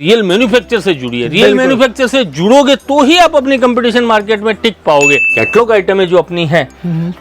Real manufacture से जुड़िए। Real manufacture से जुड़ोगे तो ही आप अपनी कंपटीशन मार्केट में टिक पाओगे। कैटलॉग आइटम है जो अपनी है,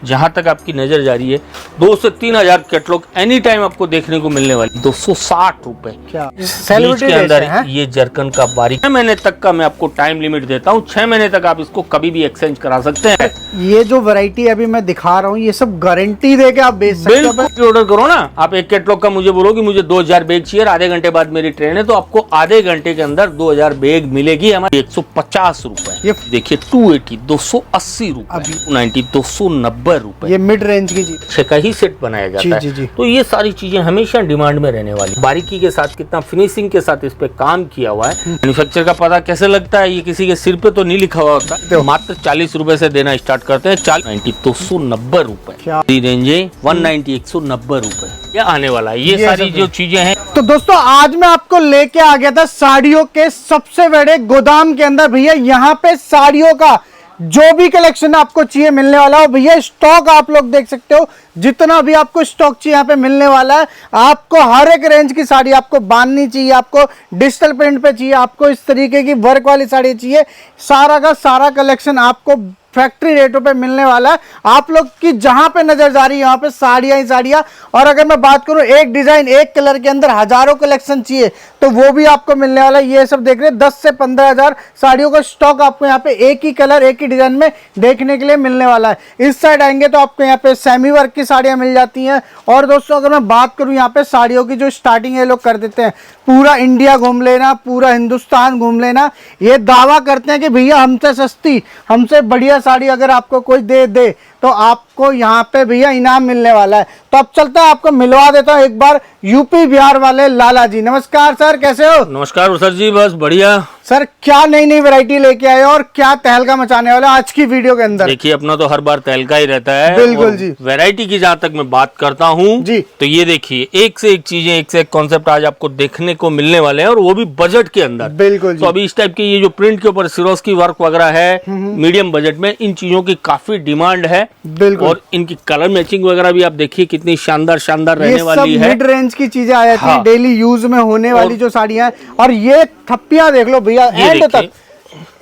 जहां तक आपकी नजर जा रही है 2 से 3 हजार कैटलॉग एनी टाइम आपको देखने को मिलने वाली। 260 रुपए के अंदर ये जरकन का बारीक 6 महीने तक का मैं आपको टाइम लिमिट देता हूँ। 6 महीने तक आप इसको कभी भी एक्सचेंज करा सकते हैं। ये जो वैरायटी अभी मैं दिखा रहा हूँ ये सब गारंटी दे के आप बेच सकते हो। बिल्कुल ऑर्डर करो ना, आप एक कैटलॉग का मुझे बोलो कि मुझे 2000 बैग चाहिए, आधे घंटे बाद मेरी ट्रेन है, तो आपको आधे घंटे के अंदर 2000 बैग मिलेगी हमारी 150 रुपए। ये देखिए 280 280 रुपए, 290 290 रुपए। ये मिड रेंज की चीज 6 का ही सेट बनाया जाता है। जी। तो ये सारी चीजें हमेशा डिमांड में रहने वाली। बारीकी के साथ, कितना फिनिशिंग के साथ इस पे काम किया हुआ है। मैन्युफैक्चर का पता कैसे लगता है, ये किसी के सिर पे तो नहीं लिखा हुआ होता। तो मात्र 40 रुपए से देना स्टार्ट करते हैं। 90 290 रुपए रेंज है, 190 190 रुपए क्या आने वाला है। ये सारी जो चीजें हैं। तो दोस्तों आज मैं आपको लेके आ गया था साड़ियों के सबसे बड़े गोदाम के अंदर। भैया यहाँ पे साड़ियों का जो भी कलेक्शन आपको चाहिए मिलने वाला हो। भैया स्टॉक आप लोग देख सकते हो, जितना भी आपको स्टॉक चाहिए यहाँ पे मिलने वाला है। आपको हर एक रेंज की साड़ी, आपको बांधनी चाहिए, आपको डिजिटल प्रिंट पे चाहिए, आपको इस तरीके की वर्क वाली साड़ी चाहिए, सारा का सारा कलेक्शन आपको फैक्ट्री रेटों पे मिलने वाला है। आप लोग की जहां पे नजर जा रही है यहाँ पे साड़ियां ही साड़ियां। और अगर मैं बात करूं एक डिजाइन एक कलर के अंदर हजारों कलेक्शन चाहिए तो वो भी आपको मिलने वाला है। ये सब देख रहे हैं 10 से 15 हजार साड़ियों का स्टॉक आपको यहाँ पे एक ही कलर एक ही डिजाइन में देखने के लिए मिलने वाला है। इस साइड आएंगे तो आपको यहाँ पे सेमी वर्क की साड़ियां मिल जाती हैं। और दोस्तों अगर मैं बात करूं यहाँ पे साड़ियों की जो स्टार्टिंग है लोग कर देते हैं, पूरा इंडिया घूम लेना, पूरा हिंदुस्तान घूम लेना, ये दावा करते हैं कि भैया हमसे सस्ती हमसे बढ़िया साड़ी अगर आपको कोई दे तो आपको यहाँ पे भैया इनाम मिलने वाला है। तो अब चलता है आपको मिलवा देता हूँ एक बार यूपी बिहार वाले लाला जी। नमस्कार सर, कैसे हो? नमस्कार सर जी, बस बढ़िया। सर क्या नई नई वैरायटी लेके आए और क्या तहलका मचाने वाले आज की वीडियो के अंदर? देखिए अपना तो हर बार तहलका ही रहता है। बिल्कुल जी। वैरायटी की जहाँ तक मैं बात करता हूँ जी, तो ये देखिए एक से एक चीजें, एक से एक कॉन्सेप्ट आज आपको देखने को मिलने वाले हैं, और वो भी बजट के अंदर। बिल्कुल। तो अभी इस टाइप के ये जो प्रिंट के ऊपर सिरोस की वर्क वगैरह है, मीडियम बजट में इन चीजों की काफी डिमांड है। बिल्कुल। और इनकी कलर मैचिंग वगैरह भी आप देखिए कितनी शानदार रहने वाली है। मिड रेंज की चीजें आ जाती है, डेली यूज में होने वाली जो साड़ियां। और ये थप्पियां देख लो भैया, एंड तक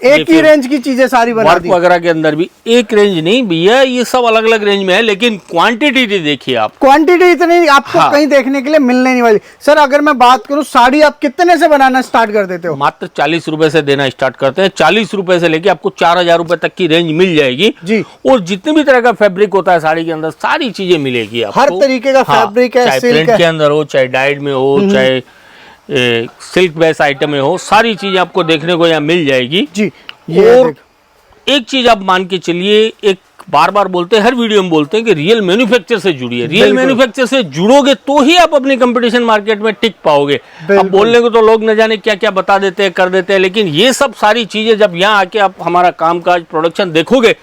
एक ही रेंज की चीजें सारी बना दी। वर्क वगैरह के अंदर भी एक रेंज नहीं भैया, ये सब अलग अलग रेंज में है, लेकिन क्वांटिटी देखिए आप, क्वांटिटी इतनी आपको कहीं देखने के लिए मिलने नहीं वाली। सर अगर मैं बात करूं साड़ी आप कितने से बनाना स्टार्ट कर देते हो? मात्र 40 रुपए से देना स्टार्ट करते हैं। 40 रुपए से लेके आपको 4000 रुपए तक की रेंज मिल जाएगी जी। और जितने भी तरह का फैब्रिक होता है साड़ी के अंदर सारी चीजें मिलेगी आपको। हर तरीके का फैब्रिक है, चाहे प्रिंट के अंदर हो, चाहे डाइड में हो, चाहे सिल्क बेस आइटम में हो, सारी चीजें आपको देखने को यहाँ मिल जाएगी जी। और एक चीज आप मान के चलिए, एक बार बार बोलते हैं, हर वीडियो में बोलते हैं कि रियल मैन्युफैक्चर से जुड़िए। रियल मैन्युफैक्चर से जुड़ोगे तो ही आप अपनी कंपटीशन मार्केट में टिक पाओगे। अब बोलने को तो लोग न जाने क्या क्या बता देते हैं, कर देते हैं, लेकिन ये सब सारी चीजें जब यहाँ आके आप हमारा कामकाज प्रोडक्शन देखोगे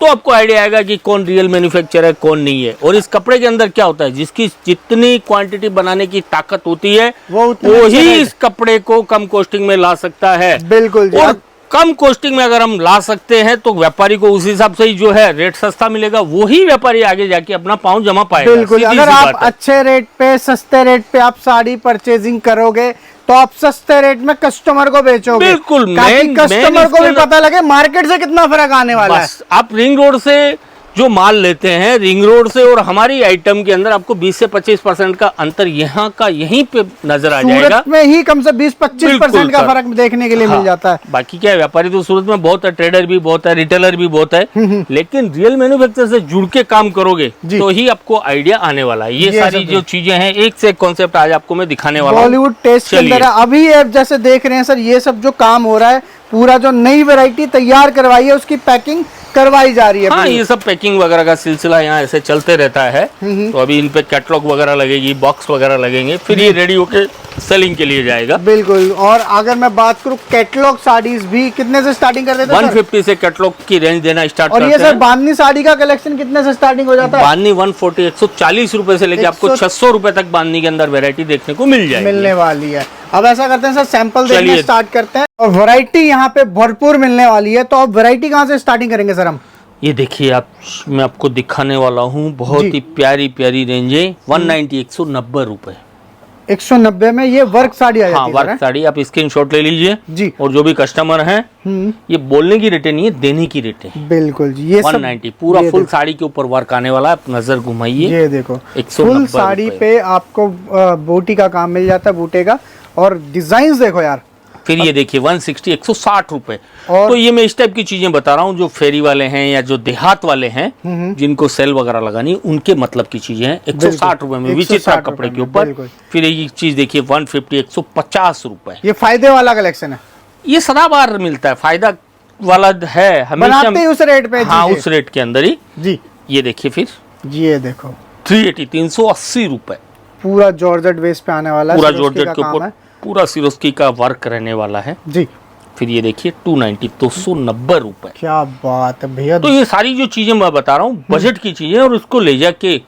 तो आपको आइडिया आएगा कि कौन रियल मैन्युफैक्चर है कौन नहीं है। और इस कपड़े के अंदर क्या होता है, जिसकी जितनी क्वांटिटी बनाने की ताकत होती है वो ही इस कपड़े को कम कॉस्टिंग में ला सकता है। बिल्कुल। और कम कॉस्टिंग में अगर हम ला सकते हैं तो व्यापारी को उस हिसाब से ही जो है रेट सस्ता मिलेगा, वही व्यापारी आगे जाके अपना पाँव जमा पाएगा। बिल्कुल। अगर आप अच्छे रेट पे, सस्ते रेट पे आप साड़ी परचेजिंग करोगे तो आप सस्ते रेट में कस्टमर को बेचोगे। बिल्कुल। कस्टमर को भी पता लगे मार्केट से कितना फर्क आने वाला है। आप रिंग रोड से जो माल लेते हैं, रिंग रोड से और हमारी आइटम के अंदर आपको 20 से 25% का अंतर यहाँ का यहीं पे नजर आ जाएगा। सूरत में ही कम से 20-25% का फर्क देखने के लिए मिल जाता है। बाकी क्या है, व्यापारी तो सूरत में बहुत है, ट्रेडर भी बहुत है, रिटेलर भी बहुत है, लेकिन रियल मैन्युफैक्चर से जुड़ के काम करोगे तो ही आपको आइडिया आने वाला है। ये सारी जो चीजें हैं, एक से एक कॉन्सेप्ट आज आपको मैं दिखाने वाला हूं। बॉलीवुड टेस्ट के अंदर अभी जैसे देख रहे हैं सर, ये सब जो काम हो रहा है, पूरा जो नई वैरायटी तैयार करवाई है उसकी पैकिंग करवाई जा रही है। हाँ, ये सब पैकिंग वगैरह का सिलसिला यहाँ ऐसे चलते रहता है। तो अभी इन पे कैटलॉग वगैरह लगेगी, बॉक्स वगैरह लगेंगे, फिर ये रेडी होके सेलिंग के लिए जाएगा। बिल्कुल। और अगर मैं बात करूँ कैटलॉग साड़ीज भी कितने से स्टार्टिंग कर देते हैं? 150 से कैटलॉग की रेंज देना स्टार्ट करते हैं। और ये सर बांधनी साड़ी का कलेक्शन कितने से स्टार्टिंग हो जाता है? बांधनी 140 140 रुपए से लेके आपको 600 रुपए तक बांधनी के अंदर वेरायटी देखने को मिल जाएगी, मिलने वाली है। अब ऐसा करते हैं सर, सैंपल देखने स्टार्ट करते हैं। और वैरायटी यहाँ पे भरपूर मिलने वाली है, तो अब वैरायटी कहाँ से स्टार्टिंग करेंगे सर हम? ये देखिए आप, मैं आपको दिखाने वाला हूँ बहुत ही प्यारी प्यारी रेंज है। 190 190 रुपए 190 में ये वर्क साड़ी आ हाँ, जाती है। वर्क साड़ी आप स्क्रीनशॉट ले लीजिए जी। और जो भी कस्टमर हैं ये बोलने की रेटें नहीं है, देने की रेटें। बिल्कुल जी, ये 190 पूरा फुल साड़ी के ऊपर वर्क आने वाला है। आप नजर घुमाइए, ये देखो 190 फुल साड़ी पे आपको बूटी का काम मिल जाता है, बूटे का। और डिजाइन देखो यार, फिर ये देखिए 160 160 रुपए। और तो ये मैं इस टाइप की चीजें बता रहा हूँ जो फेरी वाले हैं या जो देहात वाले हैं जिनको सेल वगैरह लगानी, उनके मतलब की चीजें हैं। 160 रुपए में विचित्र कपड़े के ऊपर। फिर एक चीज देखिए 150 150 रुपए। ये फायदे वाला कलेक्शन है, ये सदाबहार मिलता है, फायदा वाला है हमेशा, बनाते ही उस रेट पे। हाँ, उस रेट के अंदर ही जी। ये देखिए फिर ये देखो 380 380 रुपए। पूरा जॉर्जेट बेस पे आने वाला है, पूरा सिरोस्की जॉर्जेट का के काम ऊपर है। पूरा सिरोस्की का वर्क रहने वाला है जी। फिर ये देखिए 290 290 रुपए। क्या बात है भैया। तो ये सारी जो चीजें मैं बता रहा हूँ बजट की चीजें, और इसको ले जाके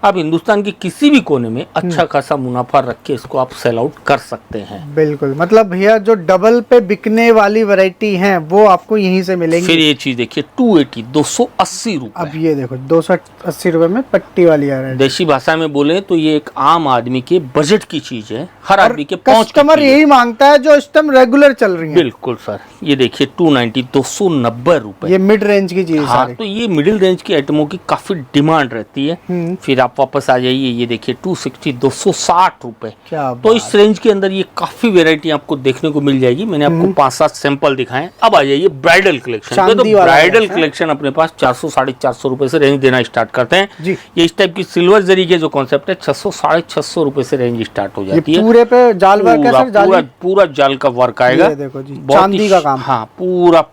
आप हिंदुस्तान के किसी भी कोने में अच्छा खासा मुनाफा रख के इसको आप सेल आउट कर सकते हैं। बिल्कुल, मतलब भैया जो डबल पे बिकने वाली वैरायटी है वो आपको यहीं से मिलेंगी। फिर ये चीज देखिए 280 280 रुपए। अब ये देखो 280 रुपए में पट्टी वाली आ रही है। देशी भाषा में बोले तो ये एक आम आदमी के बजट की चीज है, हर आदमी के पहुंच की कस्टमर चीज है। यही मांगता है जो इस टाइम रेगुलर चल रही है। बिल्कुल सर, ये देखिए 290 290 रुपए। ये मिड रेंज की चीज हाँ, तो ये मिडिल रेंज की आइटमों की काफी डिमांड रहती है। फिर आप वापस आ जाइए, ये देखिए 260 260 रुपए। क्या तो इस रेंज के अंदर ये काफी वेरायटी आपको देखने को मिल जाएगी। मैंने आपको 5-7 सैंपल दिखाए। अब आ जाइए ब्राइडल कलेक्शन पे। तो ब्राइडल कलेक्शन अपने पास 400 450 रुपए से रेंज देना स्टार्ट करते हैं जी। ये इस टाइप की सिल्वर जरी के जो कॉन्सेप्ट है 600 650 रुपए से रेंज स्टार्ट हो जाती है। पूरे पे जाल वर्क है सर, पूरा पूरा जाल का वर्क आएगा। ये देखो जी, चांदी का काम। हाँ, पूरा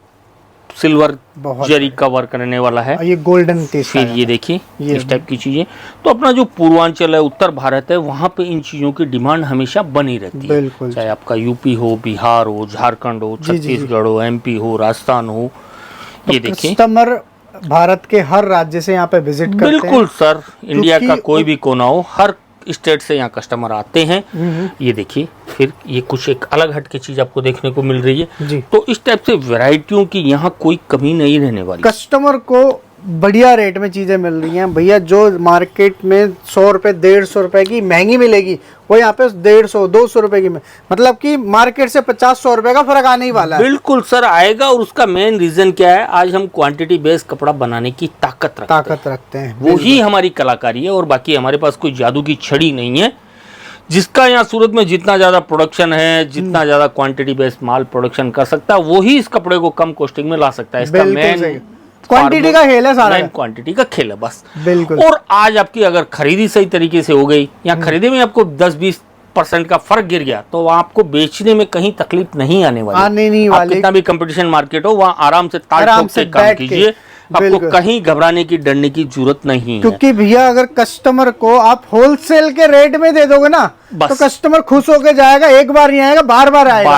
सिल्वर जरी का वर्क करने वाला है। ये गोल्डन टेस्ट। फिर ये देखिए इस टाइप की चीजें। तो अपना जो पूर्वांचल है, उत्तर भारत है, वहाँ पे इन चीजों की डिमांड हमेशा बनी रहती है। बिल्कुल। चाहे आपका यूपी हो, बिहार हो, झारखंड हो, छत्तीसगढ़ हो, एमपी हो, राजस्थान हो। ये देखिए कस्टमर भारत के हर राज्य से यहाँ पे विजिट करते हैं। बिल्कुल सर, इंडिया का कोई भी कोना हो, हर स्टेट से यहाँ कस्टमर आते हैं। ये देखिए फिर ये कुछ एक अलग हट की चीज आपको देखने को मिल रही है जी। तो इस टाइप से वैरायटियों की यहाँ कोई कमी नहीं रहने वाली। कस्टमर को बढ़िया रेट में चीजें मिल रही हैं भैया। जो मार्केट में 100 रुपए 150 रुपए की महंगी मिलेगी, वो यहाँ पे 150 200 रुपए की मतलब कि मार्केट से 50-100 रुपए का फर्क आने ही वाला है। बिल्कुल सर आएगा। और उसका मेन रीजन क्या है, आज हम क्वांटिटी बेस्ड कपड़ा बनाने की ताकत रखते हैं। वो ही हमारी कलाकारी है। और बाकी हमारे पास कोई जादू की छड़ी नहीं है। जिसका यहाँ सूरत में जितना ज्यादा प्रोडक्शन है, जितना ज्यादा क्वांटिटी बेस्ड माल प्रोडक्शन कर सकता है, वो ही इस कपड़े को कम कॉस्टिंग में ला सकता है। इसका मेन क्वांटिटी का खेल है सारा, क्वांटिटी का खेल है बस। बिल्कुल। और आज आपकी अगर खरीदी सही तरीके से हो गई या खरीदे में आपको 10-20% का फर्क गिर गया तो आपको बेचने में कहीं तकलीफ नहीं आने वाली। आप कितना भी कंपटीशन मार्केट हो, वहाँ आराम से ताक से काम कीजिए। आपको कहीं घबराने की, डरने की जरूरत नहीं है। क्योंकि भैया अगर कस्टमर को आप होलसेल के रेट में दे दोगे ना तो कस्टमर खुश होकर जाएगा, एक बार नहीं आएगा, बार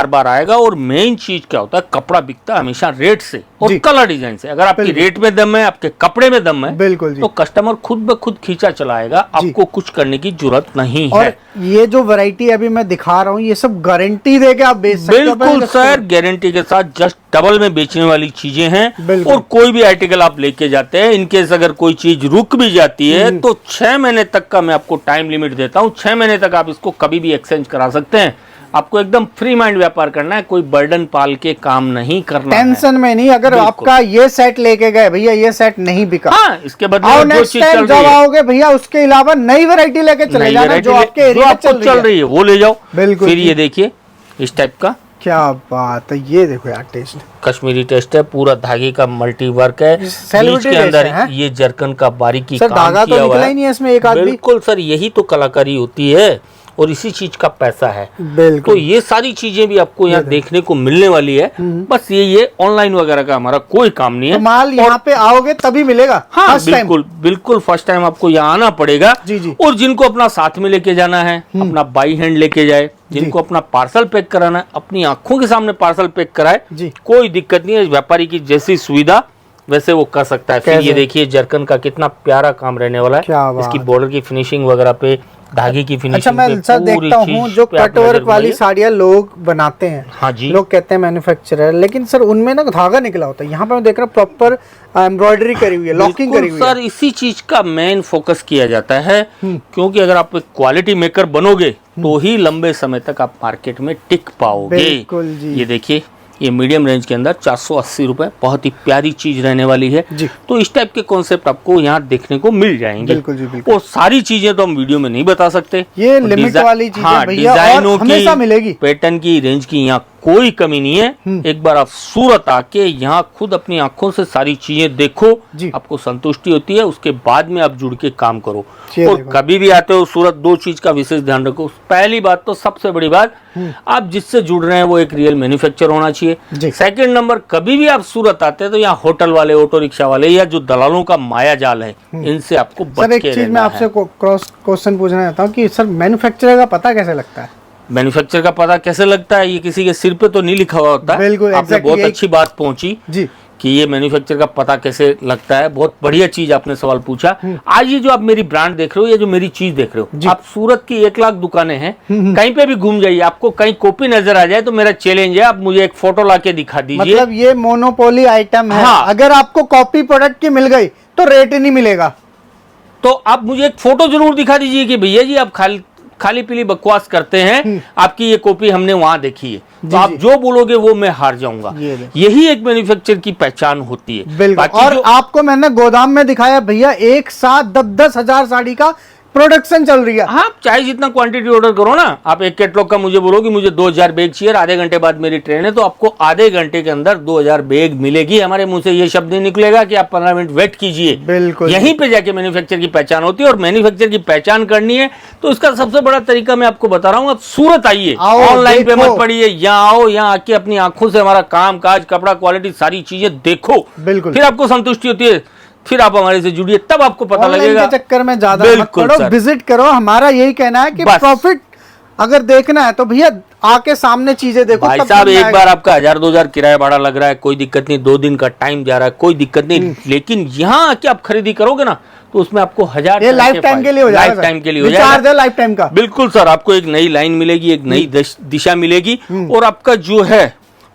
बार आएगा। और मेन चीज क्या होता है, कपड़ा बिकता है हमेशा रेट से और कलर डिजाइन से। अगर आपकी रेट में दम है, आपके कपड़े में दम है, बिल्कुल तो कस्टमर खुद ब खुद खींचा चला आएगा। आपको कुछ करने की जरूरत नहीं है। और ये जो वैरायटी अभी मैं दिखा रहा हूँ, ये सब गारंटी दे के आप बेच सकते हो। बिल्कुल सर, गारंटी के साथ जस्ट डबल में बेचने वाली चीजें हैं। और कोई भी आर्टिकल आप लेके जाते हैं, इनकेस अगर कोई चीज रुक भी जाती है तो 6 महीने तक का मैं आपको टाइम लिमिट देता हूँ। 6 महीने तक आप इसको कभी भी एक्सचेंज करा सकते हैं। आपको एकदम फ्री माइंड व्यापार करना है, कोई बर्डन पाल के काम नहीं करना है। टेंशन में नहीं। अगर आपका ये सेट लेके गए भैया, ये सेट नहीं बिका, हाँ, इसके बदले नेक्स्ट टाइम जब आओगे भैया उसके अलावा नई वैरायटी लेके चले जाना जो आपके एरिया में चल रही है, वो ले जाओ। बिल्कुल। फिर ये देखिए इस टाइप का, क्या बात है। ये देखो यार, टेस्ट कश्मीरी टेस्ट है, पूरा धागे का मल्टी वर्क है। बीच के अंदर ये जरकन का बारीकी सर, काम धागा किया तो हुआ निकला ही नहीं है इसमें एक आदमी। बिल्कुल सर, यही तो कलाकारी होती है और इसी चीज का पैसा है। बिल्कुल। तो ये सारी चीजें भी आपको यहाँ देखने को मिलने वाली है। बस ये ऑनलाइन वगैरह का हमारा कोई काम नहीं है। तो माल यहाँ पे आओगे तभी मिलेगा। हाँ, बिल्कुल फर्स्ट टाइम आपको यहाँ आना पड़ेगा। जी। और जिनको अपना साथ में लेके जाना है, अपना बाई हैंड लेके जाए, जिनको अपना पार्सल पैक कराना है, अपनी आंखों के सामने पार्सल पैक कराए, कोई दिक्कत नहीं है। व्यापारी की जैसी सुविधा वैसे वो कर सकता है। फिर ये देखिए जरकन का कितना प्यारा काम रहने वाला है। इसकी बॉर्डर की फिनिशिंग वगैरह पे धागे की फिनिशिंग अच्छा, मैं सर देखता हूँ जो कट वर्क वाली साड़ियाँ लोग बनाते हैं, हाँ जी, लोग कहते हैं मैन्युफैक्चरर, लेकिन सर उनमें ना धागा निकला होता है। यहाँ पे मैं देख रहा हूँ प्रॉपर एम्ब्रॉयडरी करी हुई है, लॉकिंग करी हुई है। सर इसी चीज का मेन फोकस किया जाता है, क्योंकि अगर आप एक क्वालिटी मेकर बनोगे तो ही लंबे समय तक आप मार्केट में टिक पाओगे। बिल्कुल जी। ये देखिए, ये मीडियम रेंज के अंदर 480 रुपए, बहुत ही प्यारी चीज रहने वाली है जी। तो इस टाइप के कॉन्सेप्ट आपको यहाँ देखने को मिल जाएंगे। बिल्कुल जी, बिल्कुल। और सारी चीजें तो हम वीडियो में नहीं बता सकते, ये लिमिट वाली चीजें हाँ, भैया, और डिजाइनों हमेशा की, मिलेगी। पैटर्न की, रेंज की यहाँ कोई कमी नहीं है। एक बार आप सूरत आके यहाँ खुद अपनी आंखों से सारी चीजें देखो, आपको संतुष्टि होती है, उसके बाद में आप जुड़ के काम करो। और कभी भी आते हो सूरत, दो चीज का विशेष ध्यान रखो। पहली बात तो सबसे बड़ी बात, आप जिससे जुड़ रहे हैं वो एक रियल मैन्युफैक्चर होना चाहिए। सेकंड नंबर, कभी भी आप सूरत आते हैं तो यहाँ होटल वाले, ऑटो रिक्शा वाले या जो दलालों का माया जाल है, इनसे आपको बच के रहना है। सर एक चीज मैं आपसे क्रॉस क्वेश्चन पूछना चाहता हूँ कि सर मैन्युफैक्चरर का पता कैसे लगता है? मैन्युफैक्चर का पता कैसे लगता है, ये किसी के सिर पे तो नहीं लिखा हुआ होता है। बिल्कुल, आपने बहुत अच्छी बात पहुंची जी कि ये मैन्युफैक्चर का पता कैसे लगता है। बहुत बढ़िया चीज आपने सवाल पूछा। आज ये जो आप मेरी ब्रांड देख रहे हो, ये जो मेरी चीज देख रहे हो, आप सूरत की 1 लाख दुकानें हैं, कहीं पे भी घूम जाइए, आपको कहीं कॉपी नजर आ जाए तो मेरा चैलेंज है, आप मुझे एक फोटो लाके दिखा दीजिए। मतलब ये मोनोपोली आइटम है। हाँ। अगर आपको कॉपी प्रोडक्ट की मिल गई तो रेट ही नहीं मिलेगा। तो आप मुझे एक फोटो जरूर दिखा दीजिए कि भैया जी आप खाली पीली बकवास करते हैं, आपकी ये कॉपी हमने वहां देखी है, तो आप जो बोलोगे वो मैं हार जाऊंगा। यही एक मैन्युफैक्चर की पहचान होती है। बिल्कुल। और आपको मैंने गोदाम में दिखाया भैया, एक साथ 10-10 हजार साड़ी का प्रोडक्शन चल रही है। हाँ, चाहे जितना क्वांटिटी ऑर्डर करो ना, आप एक कैटलॉग का मुझे बोलो कि मुझे 2000 बैग चाहिए, आधे घंटे बाद मेरी ट्रेन है, तो आपको आधे घंटे के अंदर 2000 बैग मिलेगी। हमारे मुंह से ये शब्द नहीं निकलेगा कि आप 15 मिनट वेट कीजिए। बिल्कुल। यहीं पे जाके मैन्युफैक्चर की पहचान होती है। और मैन्युफैक्चर की पहचान करनी है तो इसका सबसे बड़ा तरीका मैं आपको बता रहा हूँ, आप सूरत आइए, ऑनलाइन पे मत पड़िए, यहाँ आओ, यहाँ आके अपनी आंखों से हमारा काम काज, कपड़ा, क्वालिटी, सारी चीजें देखो। बिल्कुल। फिर आपको संतुष्टि होती है, फिर आप हमारे से जुड़िए, तब आपको पता लगेगा। के चक्कर में ज्यादा मत पड़ो, विजिट करो। हमारा यही कहना है कि प्रॉफिट अगर देखना है तो भैया आके सामने चीजें देखो। भाई साहब, एक बार आपका 1000-2000 किराया भाड़ा लग रहा है, कोई दिक्कत नहीं, 2 दिन का टाइम जा रहा है, कोई दिक्कत नहीं, लेकिन यहाँ आके आप खरीदी करोगे ना तो उसमें आपको 1000 लाइफ टाइम के लिए हो जाएगा। लाइफ टाइम के लिए हो जाएगा, लाइफ टाइम का। बिल्कुल सर, आपको एक नई लाइन मिलेगी, एक नई दिशा मिलेगी, और आपका जो है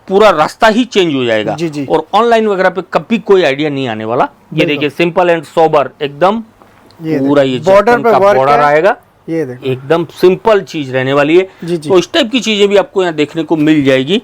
पूरा रास्ता ही चेंज हो जाएगा। जी। और ऑनलाइन वगैरह पे कभी कोई आइडिया नहीं आने वाला। ये देखिए, सिंपल एंड सोबर एकदम, पूरा ये बॉर्डर पे बॉर्डर आएगा, ये देखो एकदम सिंपल चीज रहने वाली है। तो इस टाइप की चीजें भी आपको यहाँ देखने को मिल जाएगी।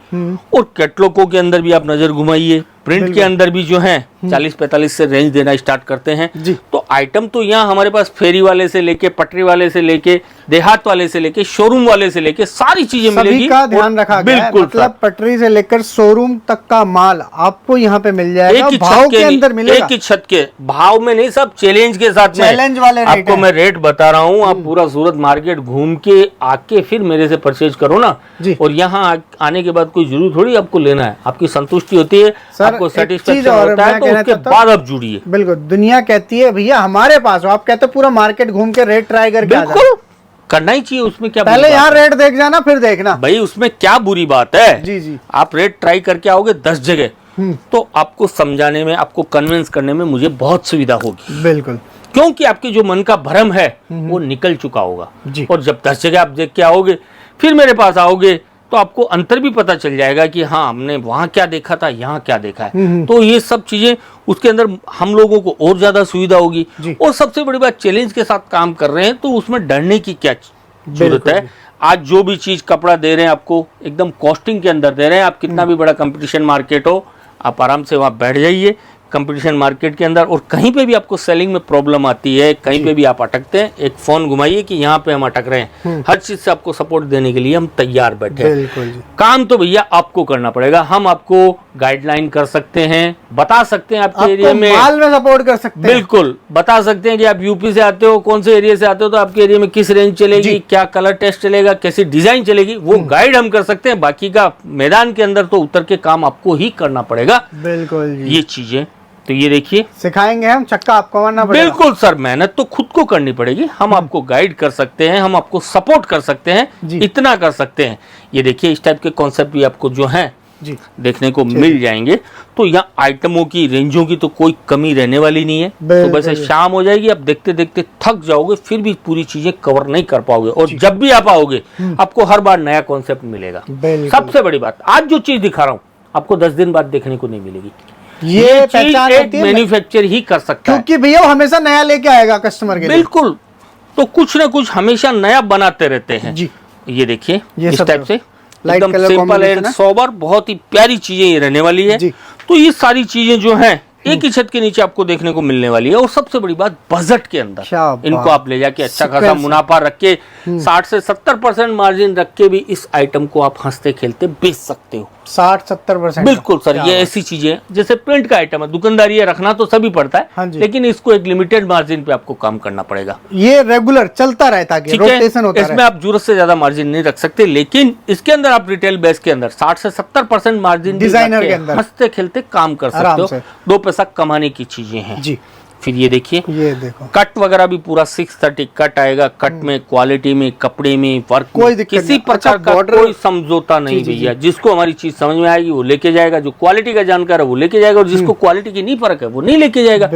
और कैटलॉगों के अंदर भी आप नजर घुमाइए, प्रिंट के अंदर भी जो है 40-45 से रेंज देना स्टार्ट करते हैं। तो आइटम तो यहाँ हमारे पास फेरी वाले से लेके, पटरी वाले से लेके, देहात वाले से लेके, शोरूम वाले से लेके सारी चीजें मिलेगी। का ध्यान रखा गया है। बिल्कुल, मतलब पटरी से लेकर शोरूम तक का माल आपको यहाँ पे मिल जाएगा। भाव के अंदर मिलेगा, एक ही छत के भाव में नहीं, सब चैलेंज के साथ। चैलेंज वाले रेट आपको मैं रेट बता रहा हूँ, आप पूरा सूरत मार्केट घूम के आके फिर मेरे से परचेज करो ना। और यहाँ आने के बाद कोई जरूरी थोड़ी आपको लेना है, आपकी संतुष्टि होती है, आपको सेटिस्फेक्शन होता है, तो उसके बाद आप जुड़िए। बिल्कुल। दुनिया कहती है भैया हमारे पास हो, आप कहते हो पूरा मार्केट घूम के रेट ट्राई करके आ जाओ। करना ही चाहिए, उसमें क्या पहले यहाँ रेट देख जाना फिर देखना भाई, उसमें क्या बुरी बात है। जी। आप रेट ट्राई करके आओगे 10 जगह, तो आपको समझाने में, आपको कन्विंस करने में मुझे बहुत सुविधा होगी। बिल्कुल। क्योंकि आपके जो मन का भ्रम है वो निकल चुका होगा। और जब 10 जगह आप देख के आओगे, फिर मेरे पास आओगे, तो आपको अंतर भी पता चल जाएगा कि हाँ, हमने वहां क्या देखा था, यहाँ क्या देखा है। तो ये सब चीजें उसके अंदर हम लोगों को और ज्यादा सुविधा होगी। और सबसे बड़ी बात, चैलेंज के साथ काम कर रहे हैं तो उसमें डरने की क्या जरूरत है। आज जो भी चीज कपड़ा दे रहे हैं आपको, एकदम कॉस्टिंग के अंदर दे रहे हैं। आप कितना भी बड़ा कंपटीशन मार्केट हो, आप आराम से वहां बैठ जाइए कंपटीशन मार्केट के अंदर। और कहीं पे भी आपको सेलिंग में प्रॉब्लम आती है, कहीं पे भी आप अटकते हैं, एक फोन घुमाइए कि यहाँ पे हम अटक रहे हैं। हर चीज से आपको सपोर्ट देने के लिए हम तैयार बैठे हैं। काम तो भैया आपको करना पड़ेगा। हम आपको गाइडलाइन कर सकते हैं, बता सकते हैं आपके एरिया में, माल में सपोर्ट कर सकते हैं। बिल्कुल बता सकते हैं कि आप यूपी से आते हो, कौन से एरिया से आते हो, तो आपके एरिया में किस रेंज चलेगी, क्या कलर टेस्ट चलेगा, कैसी डिजाइन चलेगी, वो गाइड हम कर सकते हैं। बाकी का मैदान के अंदर तो उतर के काम आपको ही करना पड़ेगा। बिल्कुल जी। ये चीजें तो ये देखिए, सिखाएंगे हम, चक्का आपको मारना पड़ेगा। बिल्कुल सर, मेहनत तो खुद को करनी पड़ेगी। हम आपको गाइड कर सकते हैं, हम आपको सपोर्ट कर सकते हैं, इतना कर सकते हैं। ये देखिए, इस टाइप के कॉन्सेप्ट भी आपको जो है जी देखने को मिल जाएंगे। तो यहाँ आइटमों की, रेंजों की तो कोई कमी रहने वाली नहीं है। सुबह से शाम हो जाएगी, आप देखते देखते थक जाओगे, फिर भी पूरी चीजें कवर नहीं कर पाओगे। और जब भी आप आओगे आपको हर बार नया कॉन्सेप्ट मिलेगा। सबसे बड़ी बात, आज जो चीज दिखा रहा हूँ आपको 10 दिन बाद देखने को नहीं मिलेगी। ये चीज एक मैन्युफैक्चर ही कर सकता है, क्योंकि भैया वो हमेशा नया लेके आएगा कस्टमर के लिए। बिल्कुल। तो कुछ ना कुछ हमेशा नया बनाते रहते हैं जी। ये देखिए ये इस टाइप से लाइट एकदम कलर सिंपल एंड सोबर, बहुत ही प्यारी चीजें ये रहने वाली है। तो ये सारी चीजें जो हैं एक ही छत के नीचे आपको देखने को मिलने वाली है। और सबसे बड़ी बात, बजट के अंदर इनको आप ले जाके अच्छा खासा मुनाफा रख के 60 से 70% मार्जिन रख के भी इस आइटम को आप हंसते खेलते बेच सकते हो। 60-70%? बिल्कुल सर, ये ऐसी चीजें जैसे प्रिंट का आइटम है, दुकानदारी है, रखना तो सभी पड़ता है। हाँ जी। लेकिन इसको एक लिमिटेड मार्जिन पे आपको काम करना पड़ेगा। ये रेगुलर चलता रहता है, रोटेशन होता है। इसमें आप जरूरत से ज्यादा मार्जिन नहीं रख सकते, लेकिन इसके अंदर आप रिटेल बेस के अंदर 60 से 70% मार्जिन डिजाइनर के अंदर हंसते खेलते काम कर सकते हो। 2 पैसा कमाने की चीजें हैं जी। फिर ये देखिए, ये देखो कट वगैरह भी पूरा 630 कट आएगा। कट में, क्वालिटी में, कपड़े में, वर्क कोई में किसी प्रकार का कोई समझौता नहीं भैया। जिसको हमारी चीज समझ में आएगी वो लेके जाएगा, जो क्वालिटी का जानकार है वो लेके जाएगा, और जिसको क्वालिटी की नहीं फर्क है वो नहीं लेके जाएगा।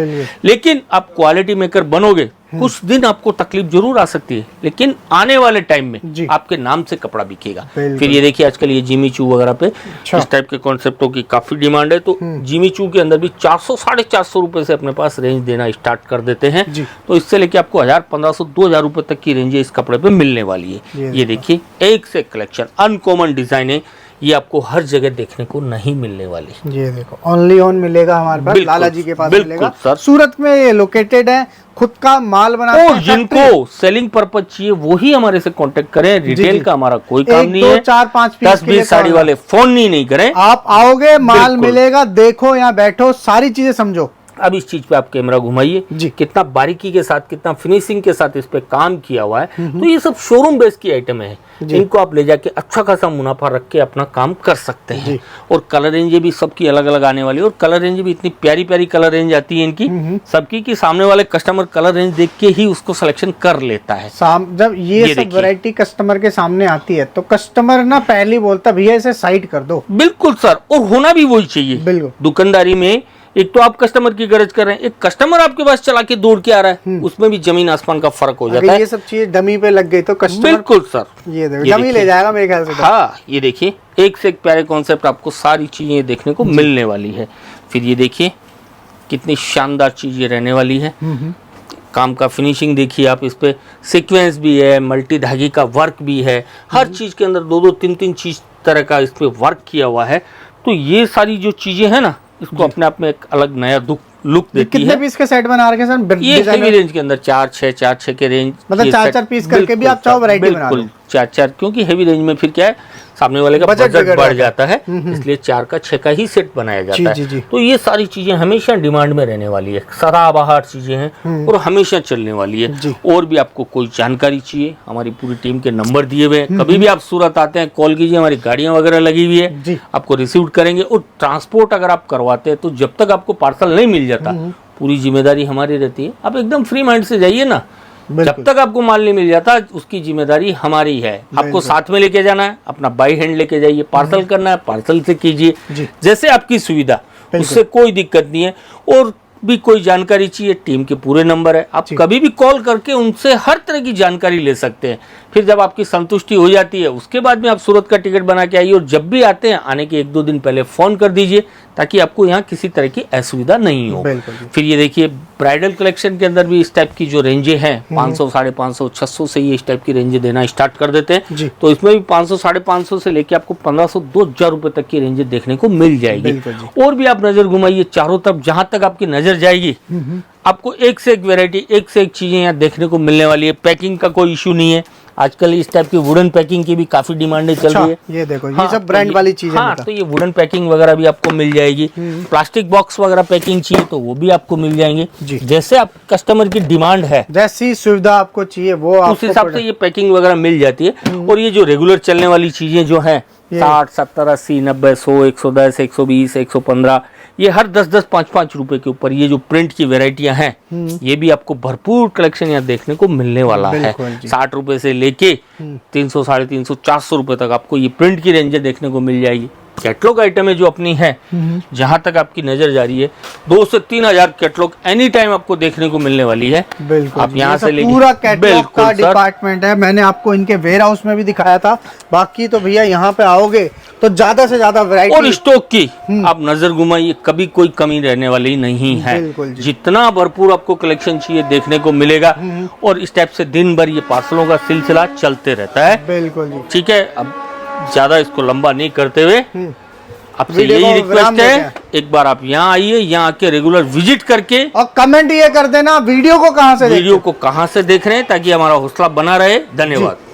लेकिन आप क्वालिटी मेकर बनोगे, कुछ दिन आपको तकलीफ जरूर आ सकती है, लेकिन आने वाले टाइम में आपके नाम से कपड़ा बिकेगा। फिर ये देखिए, आजकल ये जिमी चू वगैरह पे इस टाइप के कॉन्सेप्टों की काफी डिमांड है। तो जिमी चू के अंदर भी 400-450 रुपए से अपने पास रेंज देना स्टार्ट कर देते हैं। तो इससे लेके आपको 1000, 1500, 2000 रुपए तक की रेंज इस कपड़े पे मिलने वाली है। ये देखिए, एक से कलेक्शन, अनकॉमन डिजाइन है, ये आपको हर जगह देखने को नहीं मिलने वाली। ये देखो, ओनली ऑन मिलेगा हमारे पास, लाला जी के पास मिलेगा। सर, सूरत में ये लोकेटेड है, खुद का माल बनाते हैं। जिनको सेलिंग पर्पज चाहिए वही हमारे से कांटेक्ट करें। रिटेल का हमारा कोई काम नहीं है। 4-5 पीस 10-20 साड़ी वाले फोन नहीं करें। आप आओगे, माल मिलेगा, देखो, यहाँ बैठो, सारी चीजें समझो। अब इस चीज पे आप कैमरा घुमाइए, कितना बारीकी के साथ, कितना फिनिशिंग के साथ इस पे काम किया हुआ है। तो ये सब शोरूम बेस की आइटम है, इनको आप ले जाके अच्छा खासा मुनाफा रख के अपना काम कर सकते हैं। और कलर रेंज भी सबकी अलग अलग आने वाली है, और कलर रेंज भी इतनी प्यारी प्यारी कलर रेंज आती है इनकी सबकी, कि सामने वाले कस्टमर कलर रेंज देख के ही उसको सिलेक्शन कर लेता है। जब ये सब वैरायटी कस्टमर के सामने आती है तो कस्टमर ना पहले बोलता, भैया इसे साइड कर दो। बिल्कुल सर, और होना भी वही चाहिए। बिल्कुल। दुकानदारी में एक तो आप कस्टमर की गरज कर रहे हैं, एक कस्टमर आपके पास चला के दौड़ के आ रहा है, उसमें भी जमीन आसमान का फर्क हो जाता है। ये सब चीज डमी पे लग गई तो कस्टमर, बिल्कुल सर, ये डमी ले जाएगा मेरे ख्याल से। हाँ, ये देखिए, एक से एक प्यारे कॉन्सेप्ट आपको सारी चीजें देखने को मिलने वाली है। फिर ये देखिए, कितनी शानदार चीजें रहने वाली है। काम का फिनिशिंग देखिए आप, इस पे सीक्वेंस भी है, मल्टी धागे का वर्क भी है, हर चीज के अंदर 2-2, 3-3 चीज तरह का इस पे वर्क किया हुआ है। तो ये सारी जो चीजें हैं ना, इसको अपने आप में एक अलग नया लुक देती है। कितने पीस के सेट बना रखे सर? ये हेवी रेंज के अंदर 4-6 के रेंज, मतलब 4-4 पीस करके भी आप चाहो वैरायटी बना लो। 4-4, क्योंकि हेवी रेंज में फिर क्या है, सामने वाले का बजट बढ़ जाता है, इसलिए 4 का 6 का ही सेट बनाया जाता है। तो ये सारी चीजें हमेशा डिमांड में रहने वाली है, सदाबहार चीजें हैं और हमेशा चलने वाली है। और भी आपको कोई जानकारी चाहिए, हमारी पूरी टीम के नंबर दिए हुए हैं, कभी भी आप सूरत आते हैं कॉल कीजिए, हमारी गाड़ियां वगैरह लगी हुई है, आपको रिसीव करेंगे। और ट्रांसपोर्ट अगर आप करवाते हैं तो जब तक आपको पार्सल नहीं मिल जाता, पूरी जिम्मेदारी हमारी रहती है। आप एकदम फ्री माइंड से जाइए ना, जब तक आपको माल नहीं मिल जाता उसकी जिम्मेदारी हमारी है। आपको साथ में लेके जाना है, अपना बाई हैंड लेके जाइए, पार्सल करना है पार्सल से कीजिए, जैसे आपकी सुविधा, उससे कोई दिक्कत नहीं है। और भी कोई जानकारी चाहिए, टीम के पूरे नंबर है, आप कभी भी कॉल करके उनसे हर तरह की जानकारी ले सकते हैं। फिर जब आपकी संतुष्टि हो जाती है उसके बाद में आप सूरत का टिकट बना के आइए, और जब भी आते हैं आने के 1-2 दिन पहले फोन कर दीजिए, ताकि आपको यहाँ किसी तरह की असुविधा नहीं हो। फिर ये देखिए, ब्राइडल कलेक्शन के अंदर भी इस टाइप की जो रेंजे हैं 500, 550, 600 से ये इस टाइप की रेंजे देना स्टार्ट कर देते हैं। तो इसमें भी 500, 550 से लेके आपको 1500, 2000 रुपए तक की रेंजे देखने को मिल जाएगी। और भी आप नजर घुमाइए चारों तरफ, जहां तक आपकी नजर जाएगी आपको एक से एक वैरायटी, एक से एक चीजें यहाँ देखने को मिलने वाली है। पैकिंग का कोई इशू नहीं है, आजकल इस टाइप की वुडन पैकिंग की भी काफी डिमांड चल रही है। ये देखो, ये सब ब्रांड वाली चीजें। हाँ, तो ये वुडन पैकिंग वगैरह भी आपको मिल जाएगी। प्लास्टिक बॉक्स वगैरह पैकिंग चाहिए तो वो भी आपको मिल जाएंगे, जैसे आप कस्टमर की डिमांड है, जैसी सुविधा आपको चाहिए वो उस हिसाब से ये पैकिंग वगैरह मिल जाती है। और ये जो रेगुलर चलने वाली चीजें जो है 60, 70, 80, 90, 100, 110, 120, 115, ये हर 10-10, 5-5 रुपए के ऊपर ये जो प्रिंट की वेराइटियां हैं, ये भी आपको भरपूर कलेक्शन यहाँ देखने को मिलने वाला है। 60 रुपए से लेके 300, 350, 400 रुपए तक आपको ये प्रिंट की रेंजें देखने को मिल जाएगी। कैटलॉग आइटम है जो अपनी है, जहां तक आपकी नजर जा रही है 2 से 3 हजार कैटलॉग एनी टाइम आपको देखने को मिलने वाली है। बिल्कुल, आप यहाँ से लेके पूरा कैटलॉग का सर। डिपार्टमेंट है। मैंने आपको इनके वेयर हाउस में भी दिखाया था, बाकी तो भैया यहाँ पे आओगे तो ज्यादा से ज्यादा वैरायटी और स्टॉक की आप नजर घुमाइए, कभी कोई कमी रहने वाली नहीं है। बिल्कुल जी। जितना भरपूर आपको कलेक्शन चाहिए देखने को मिलेगा, और इस टाइप से दिन भर ये पार्सलों का सिलसिला चलते रहता है। बिल्कुल जी। ठीक है, अब ज्यादा इसको लंबा नहीं करते हुए आपसे वीडियो यही को विराम रिक्वेस्ट है, देते एक बार आप यहाँ आइए, यहाँ आके रेगुलर विजिट करके और कमेंट ये कर देना वीडियो को कहाँ से वीडियो को कहाँ से देख रहे हैं, ताकि हमारा हौसला बना रहे। धन्यवाद।